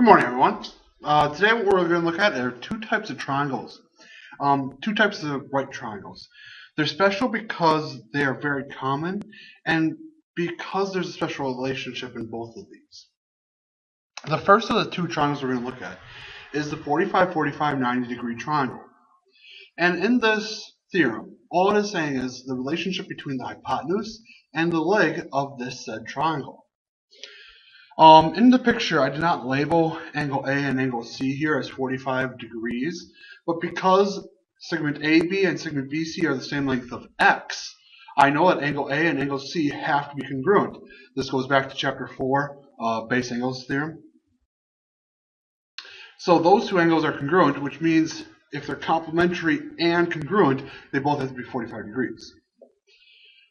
Good morning, everyone. Today what we're going to look at are two types of triangles. Two types of right triangles. They're special because they are very common and because there's a special relationship in both of these. The first of the two triangles we're going to look at is the 45-45 90-degree triangle. And in this theorem, all it is saying is the relationship between the hypotenuse and the leg of this said triangle. In the picture, I did not label angle A and angle C here as 45 degrees, but because segment AB and segment BC are the same length of X, I know that angle A and angle C have to be congruent. This goes back to chapter 4, base angles theorem. So those two angles are congruent, which means if they're complementary and congruent, they both have to be 45 degrees.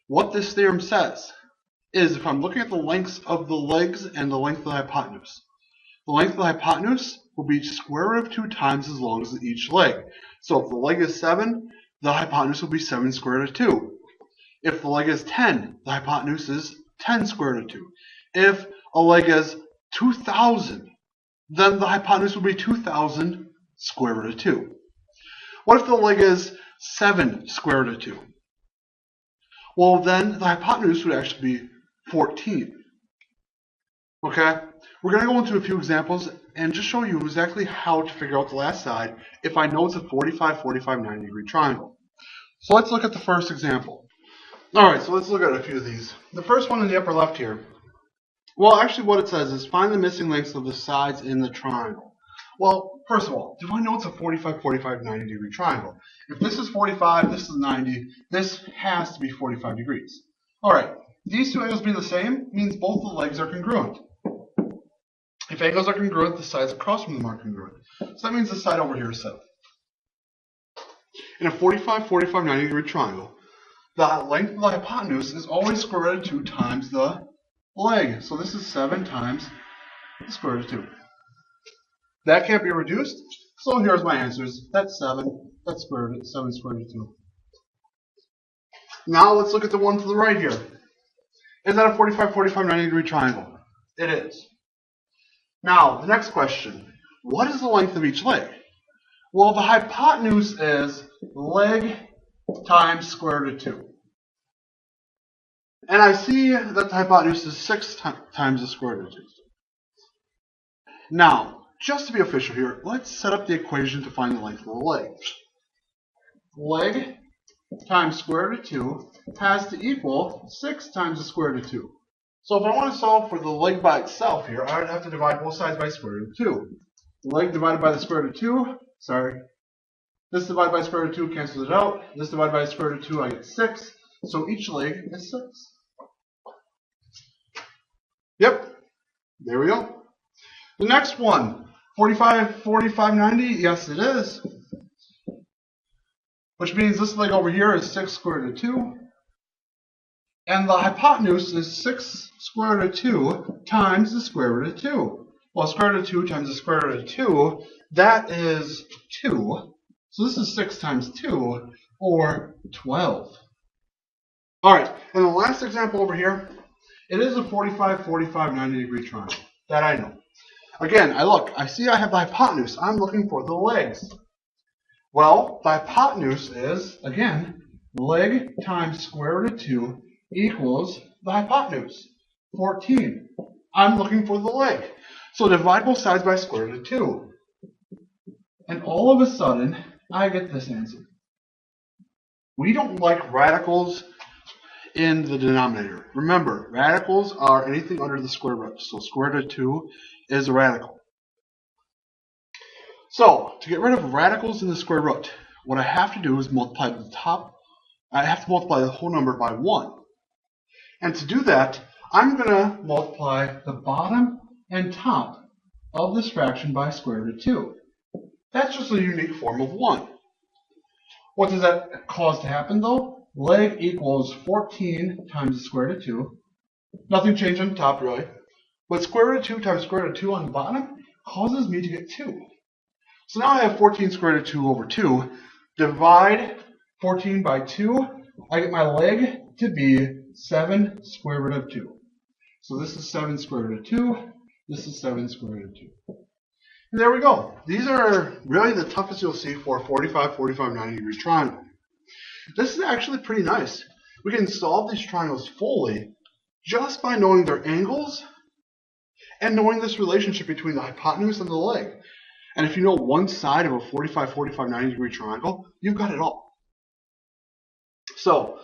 What this theorem says is if I'm looking at the lengths of the legs and the length of the hypotenuse. The length of the hypotenuse will be square root of 2 times as long as each leg. So if the leg is 7, the hypotenuse will be 7 square root of 2. If the leg is 10, the hypotenuse is 10 square root of 2. If a leg is 2,000, then the hypotenuse will be 2,000 square root of 2. What if the leg is 7 square root of 2? Well, then the hypotenuse would actually be 14. Okay? We're going to go into a few examples and just show you exactly how to figure out the last side if I know it's a 45-45 90-degree triangle. So let's look at the first example. Alright, so let's look at a few of these. The first one in the upper left here. Well, actually what it says is find the missing lengths of the sides in the triangle. Well, first of all, do I know it's a 45-45 90-degree triangle? If this is 45, this is 90, this has to be 45 degrees. Alright. These two angles being the same means both the legs are congruent. If angles are congruent, the sides across from them are congruent. So that means the side over here is 7. In a 45-45 90-degree triangle, the length of the hypotenuse is always square root of 2 times the leg. So this is 7 times the square root of 2. That can't be reduced, so here's my answers. That's 7. That's 7 square root of 2. Now let's look at the one to the right here. Is that a 45-45 90-degree triangle? It is. Now, the next question. What is the length of each leg? Well, the hypotenuse is leg times square root of 2. And I see that the hypotenuse is 6 times the square root of 2. Now, just to be official here, let's set up the equation to find the length of the leg. Leg times square root of 2 has to equal 6 times the square root of 2. So if I want to solve for the leg by itself here, I would have to divide both sides by square root of 2. The leg divided by the square root of 2, this divided by square root of 2 cancels it out. This divided by square root of 2, I get 6. So each leg is 6. Yep, there we go. The next one, 45-45 90, yes it is. Which means this leg over here is 6 square root of 2. And the hypotenuse is 6 square root of 2 times the square root of 2. Well, square root of 2 times the square root of 2, that is 2. So this is 6 times 2, or 12. Alright, and the last example over here, it is a 45-45 90-degree triangle. That I know. Again, I see I have the hypotenuse. I'm looking for the legs. Well, the hypotenuse is, again, leg times square root of 2 equals the hypotenuse, 14. I'm looking for the leg. So divide both sides by square root of 2. And all of a sudden, I get this answer. We don't like radicals in the denominator. Remember, radicals are anything under the square root. So square root of 2 is a radical. So, to get rid of radicals in the square root, what I have to do is multiply the top. I have to multiply the whole number by 1. And to do that, I'm going to multiply the bottom and top of this fraction by square root of 2. That's just a unique form of 1. What does that cause to happen though? Leg equals 14 times the square root of 2. Nothing changed on the top really. But square root of 2 times square root of 2 on the bottom causes me to get 2. So now I have 14 square root of 2 over 2. Divide 14 by 2. I get my leg to be 7 square root of 2. So this is 7 square root of 2. This is 7 square root of 2. And there we go. These are really the toughest you'll see for a 45, 45, 90 degree triangle. This is actually pretty nice. We can solve these triangles fully just by knowing their angles and knowing this relationship between the hypotenuse and the leg. And if you know one side of a 45, 45, 90 degree triangle, you've got it all. So,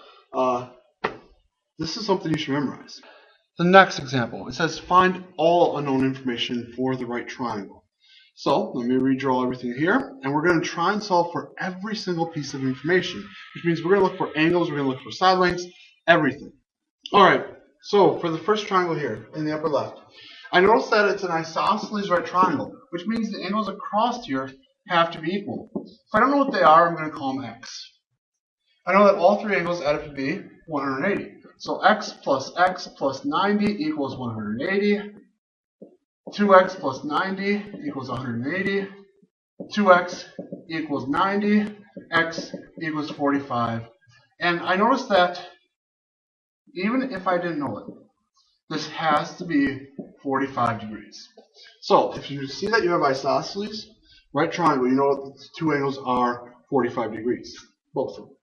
this is something you should memorize. The next example, it says find all unknown information for the right triangle. So, let me redraw everything here, and we're going to try and solve for every single piece of information, which means we're going to look for angles, we're going to look for side lengths, everything. Alright, so for the first triangle here, in the upper left, I notice that it's an isosceles right triangle, which means the angles across here have to be equal. If I don't know what they are, I'm going to call them x. I know that all three angles add up to be 180. So x plus 90 equals 180. 2x plus 90 equals 180. 2x equals 90. X equals 45. And I notice that even if I didn't know it, this has to be 45 degrees. So if you see that you have isosceles right triangle, you know that the two angles are 45 degrees, both of them.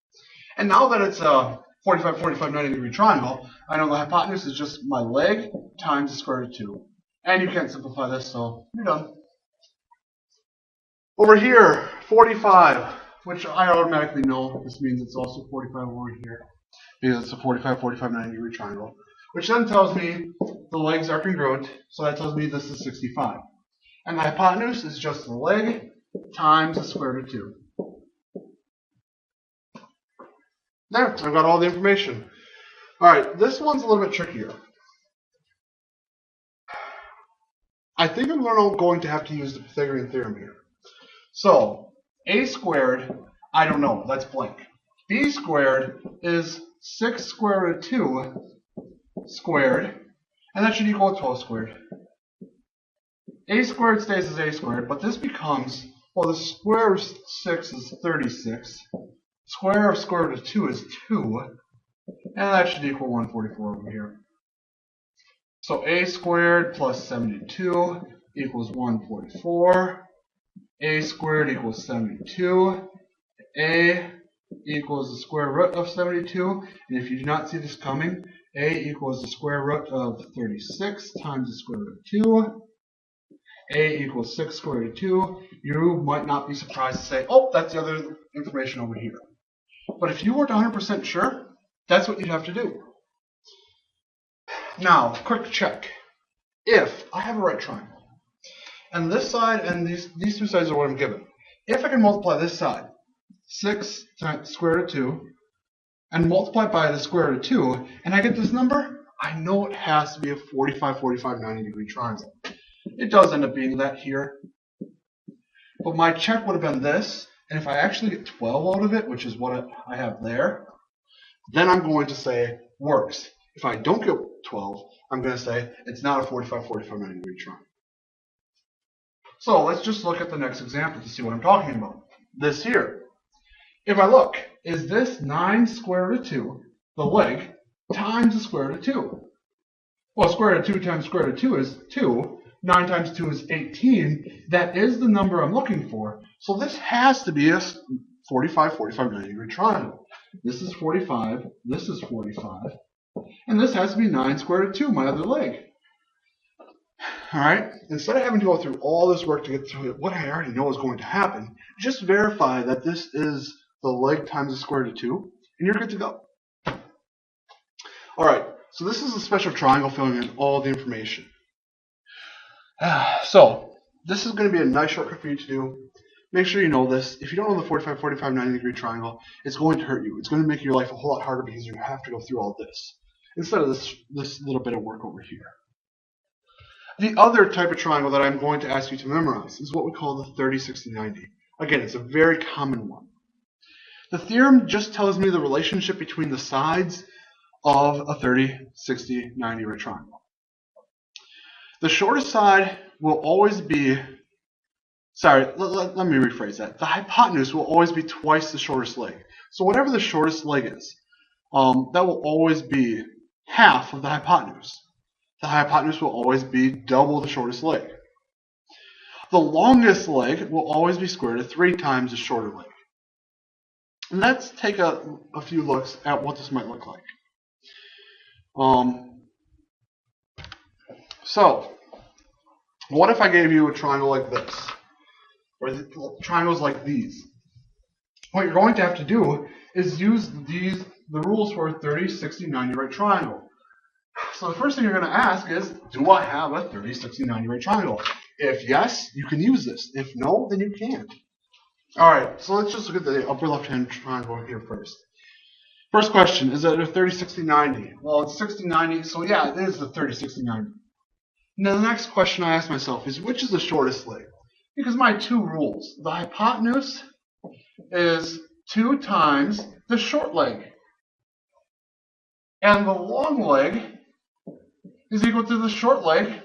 And now that it's a 45, 45, 90 degree triangle, I know the hypotenuse is just my leg times the square root of 2. And you can't simplify this, so you're done. Over here, 45, which I automatically know this means it's also 45 over here, because it's a 45, 45, 90 degree triangle. Which then tells me the legs are congruent, so that tells me this is 65. And the hypotenuse is just the leg times the square root of 2. There, I've got all the information. Alright, this one's a little bit trickier. I think I'm going to have to use the Pythagorean theorem here. So, a squared, I don't know, that's blank. B squared is 6 square root of 2 squared, and that should equal 12 squared. A squared stays as a squared, but this becomes, well, the square of 6 is 36. Square of square root of 2 is 2, and that should equal 144 over here. So a squared plus 72 equals 144. A squared equals 72. A equals the square root of 72. And if you do not see this coming, a equals the square root of 36 times the square root of 2. A equals 6 square root of 2. You might not be surprised to say, oh, that's the other information over here. But if you weren't 100% sure, that's what you'd have to do. Now, quick check. If I have a right triangle, and this side and these two sides are what I'm given. If I can multiply this side, 6 times the square root of 2, and multiply by the square root of 2, and I get this number, I know it has to be a 45, 45, 90 degree triangle. It does end up being that here. But my check would have been this, and if I actually get 12 out of it, which is what I have there, then I'm going to say works. If I don't get 12, I'm going to say it's not a 45, 45, 90 degree triangle. So let's just look at the next example to see what I'm talking about. This here. If I look, is this 9 square root of 2, the leg, times the square root of 2? Well, square root of 2 times square root of 2 is 2. 9 times 2 is 18. That is the number I'm looking for. So this has to be a 45, 45, 90 degree triangle. This is 45, this is 45, and this has to be 9 square root of 2, my other leg. Alright, instead of having to go through all this work to get to what I already know is going to happen, just verify that this is the leg times the square root of 2, and you're good to go. Alright, so this is a special triangle filling in all the information. So, this is going to be a nice shortcut for you to do. Make sure you know this. If you don't know the 45, 45, 90 degree triangle, it's going to hurt you. It's going to make your life a whole lot harder because you have to go through all this instead of this little bit of work over here. The other type of triangle that I'm going to ask you to memorize is what we call the 30, 60, 90. Again, it's a very common one. The theorem just tells me the relationship between the sides of a 30, 60, 90 right triangle. The shortest side will always be, let me rephrase that. The hypotenuse will always be twice the shortest leg. So whatever the shortest leg is, that will always be half of the hypotenuse. The hypotenuse will always be double the shortest leg. the longest leg will always be square root of 3 times the shorter leg. And let's take a few looks at what this might look like. So, what if I gave you a triangle like this? Or triangles like these? What you're going to have to do is use the rules for a 30, 60, 90 right triangle. So the first thing you're going to ask is, do I have a 30, 60, 90 right triangle? If yes, you can use this. If no, then you can't. Alright, so let's just look at the upper left-hand triangle here first. First question, is it a 30, 60, 90? Well, it's 60, 90, so yeah, it is the 30, 60, 90. Now the next question I ask myself is, which is the shortest leg? Because my two rules, the hypotenuse is 2 times the short leg. And the long leg is equal to the short leg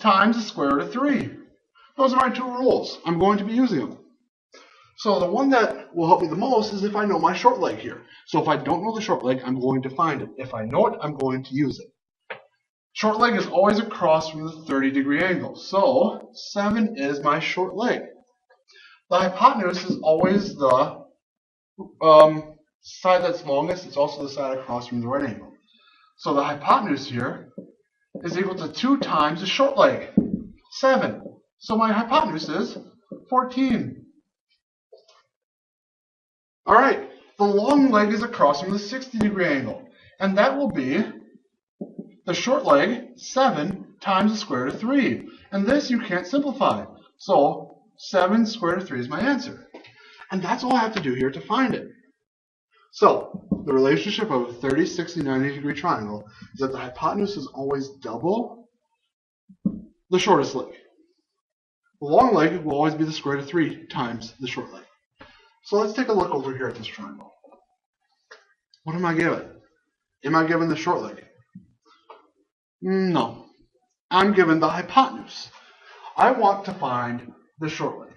times the square root of 3. Those are my two rules. I'm going to be using them. So the one that will help me the most is if I know my short leg here. So if I don't know the short leg, I'm going to find it. If I know it, I'm going to use it. Short leg is always across from the 30-degree angle. So 7 is my short leg. The hypotenuse is always the side that's longest. It's also the side across from the right angle. So the hypotenuse here is equal to 2 times the short leg, 7. So my hypotenuse is 14. Alright, the long leg is across from the 60-degree angle. And that will be the short leg, 7 times the square root of 3. And this you can't simplify. So 7 square root of 3 is my answer. And that's all I have to do here to find it. So the relationship of a 30, 60, 90-degree triangle is that the hypotenuse is always double the shortest leg. The long leg will always be the square root of 3 times the short leg. So let's take a look over here at this triangle. What am I given? Am I given the short leg? No. I'm given the hypotenuse. I want to find the short leg.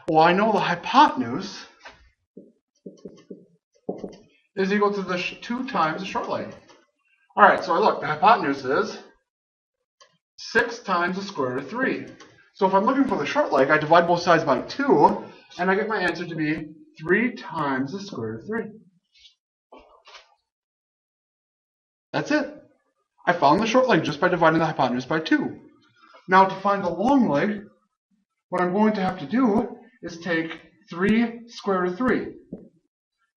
Well, I know the hypotenuse is equal to the 2 times the short leg. Alright, so look, the hypotenuse is 6 times the square root of 3. So if I'm looking for the short leg, I divide both sides by 2, and I get my answer to be 3 times the square root of 3. That's it. I found the short leg just by dividing the hypotenuse by 2. Now to find the long leg, what I'm going to have to do is take 3 square root of 3,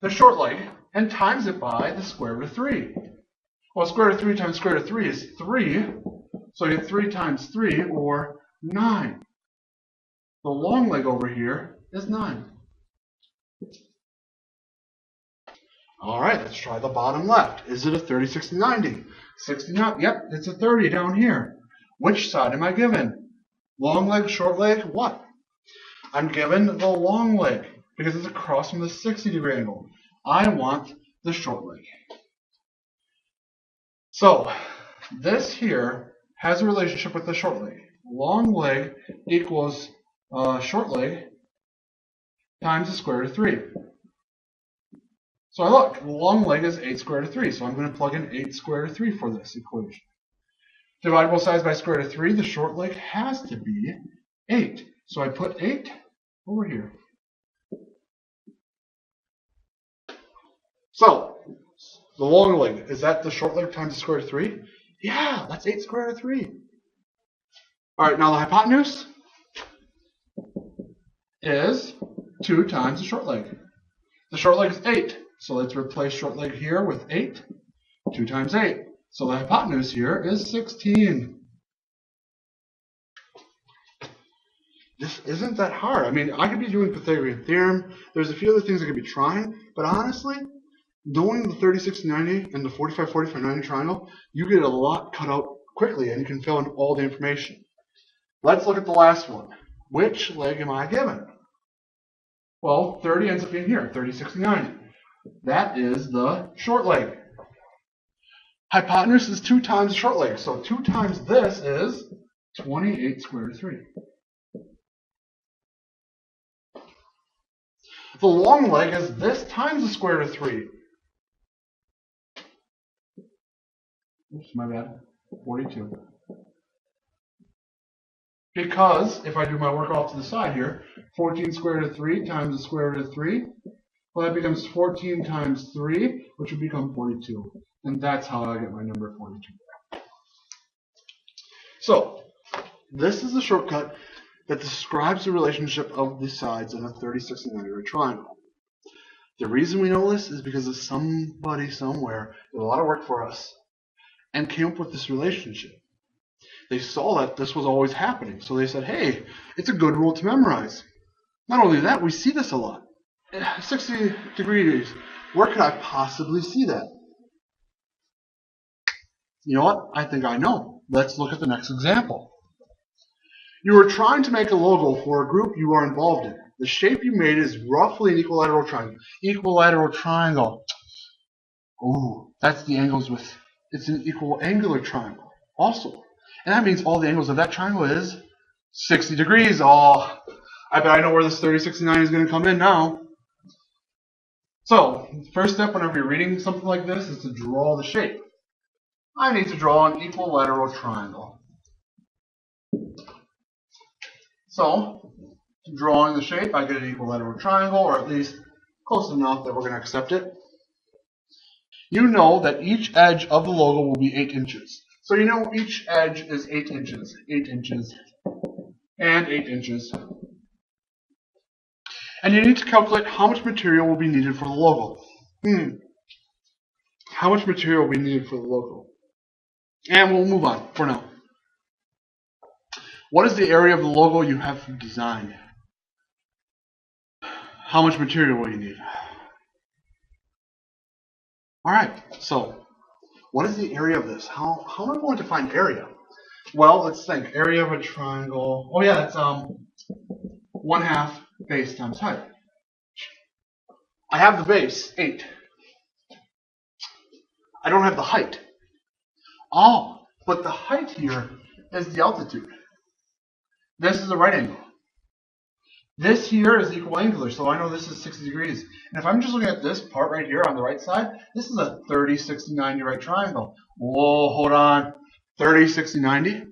the short leg, and times it by the square root of 3. Well, square root of 3 times square root of 3 is 3, so I get 3 times 3, or 9. The long leg over here is 9. Alright, let's try the bottom left. Is it a 30, 60, 90? 69, yep, it's a 30 down here. Which side am I given? Long leg, short leg, what? I'm given the long leg, because it's across from the 60-degree angle. I want the short leg. So, this here has a relationship with the short leg. Long leg equals short leg times the square root of 3. So I look, the long leg is 8 square root of 3, so I'm going to plug in 8 square root of 3 for this equation. Divide both sides by square root of 3, the short leg has to be 8. So I put 8 over here. So, the long leg, is that the short leg times the square root of 3? Yeah, that's 8 square root of 3. Alright, now the hypotenuse is 2 times the short leg. The short leg is 8. So let's replace short leg here with 8. 2 times 8. So the hypotenuse here is 16. This isn't that hard. I mean, I could be doing Pythagorean theorem. There's a few other things I could be trying. But honestly, knowing the 30, 60, 90 and the 45, 45, 90 triangle, you get a lot cut out quickly and you can fill in all the information. Let's look at the last one. Which leg am I given? Well, 30 ends up being here, 30, 60, 90. That is the short leg. Hypotenuse is 2 times the short leg, so 2 times this is 28 square root of 3. The long leg is this times the square root of 3. Oops, my bad. 42. Because if I do my work off to the side here, 14 square root of 3 times the square root of 3, well, that becomes 14 times 3, which would become 42. And that's how I get my number 42. So, this is the shortcut that describes the relationship of the sides in a 36 and 90 degree triangle. The reason we know this is because of somebody somewhere did a lot of work for us and came up with this relationship. They saw that this was always happening, so they said, hey, it's a good rule to memorize. Not only that, we see this a lot. 60 degrees, where could I possibly see that? You know what? I think I know. Let's look at the next example. You are trying to make a logo for a group you are involved in. The shape you made is roughly an equilateral triangle. Equilateral triangle. Ooh, that's the angles with, it's an equal angular triangle also. And that means all the angles of that triangle is 60 degrees. Oh, I bet I know where this 3069 is going to come in now. So, first step whenever you're reading something like this is to draw the shape. I need to draw an equilateral triangle. So, drawing the shape, I get an equilateral triangle, or at least close enough that we're going to accept it. You know that each edge of the logo will be 8 inches. So you know each edge is 8 inches, 8 inches, and 8 inches. And you need to calculate how much material will be needed for the logo. How much material will be needed for the logo? And we'll move on for now. What is the area of the logo you have designed? How much material will you need? Alright, so what is the area of this? How am I going to find area? Well, let's think. Area of a triangle. Oh yeah, that's 1/2 base times height. I have the base, 8. I don't have the height. Oh, but the height here is the altitude. This is the right angle. This here is equal angular, so I know this is 60 degrees. And if I'm just looking at this part right here on the right side, this is a 30, 60, 90 right triangle. Whoa, hold on. 30, 60, 90?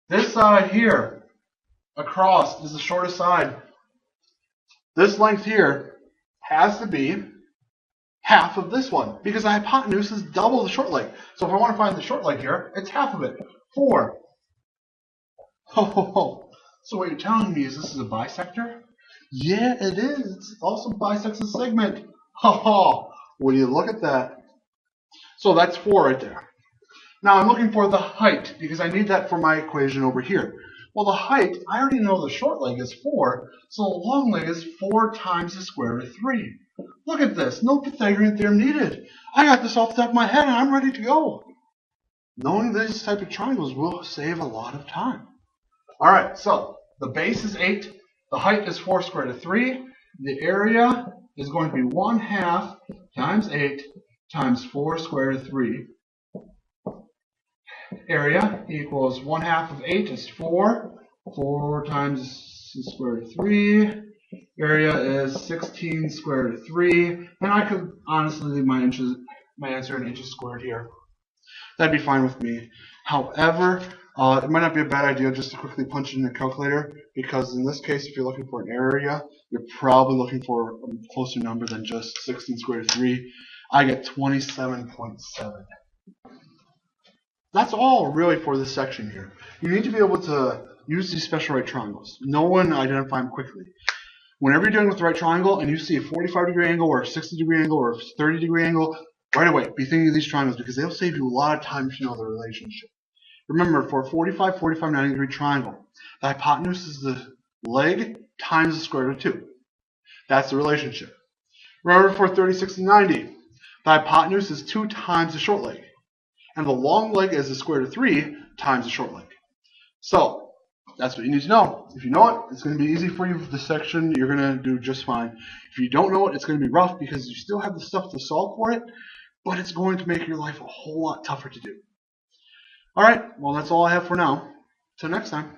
This side here, across, is the shortest side. This length here has to be half of this one, because the hypotenuse is double the short leg. So if I want to find the short leg here, it's half of it. 4. So what you're telling me is this is a bisector? Yeah, it is. It also bisects a segment. When you look at that. So that's 4 right there. Now I'm looking for the height, because I need that for my equation over here. Well, the height, I already know the short leg is 4, so the long leg is 4 times the square root of 3. Look at this. No Pythagorean theorem needed. I got this off the top of my head, and I'm ready to go. Knowing these type of triangles will save a lot of time. Alright, so the base is 8, the height is 4 square root of 3, the area is going to be 1/2 times 8 times 4 square root of 3. Area equals 1/2 of 8 is 4, 4 times the square root of 3, area is 16 square root of 3, and I could honestly leave my answer in inches squared here. That'd be fine with me. However, it might not be a bad idea just to quickly punch it in a calculator, because in this case, if you're looking for an area, you're probably looking for a closer number than just 16 squared root of 3. I get 27.7. That's all really for this section here. You need to be able to use these special right triangles. Know when to identify them quickly. Whenever you're dealing with the right triangle and you see a 45 degree angle or a 60 degree angle or a 30 degree angle, right away be thinking of these triangles, because they'll save you a lot of time if you know the relationship. Remember, for a 45, 45, 90 degree triangle, the hypotenuse is the leg times the square root of 2. That's the relationship. Remember, for 30, 60, 90, the hypotenuse is 2 times the short leg. And the long leg is the square root of 3 times the short leg. So, that's what you need to know. If you know it, it's going to be easy for you for this section. You're going to do just fine. If you don't know it, it's going to be rough because you still have the stuff to solve for it, but it's going to make your life a whole lot tougher to do. Alright, well that's all I have for now. Till next time.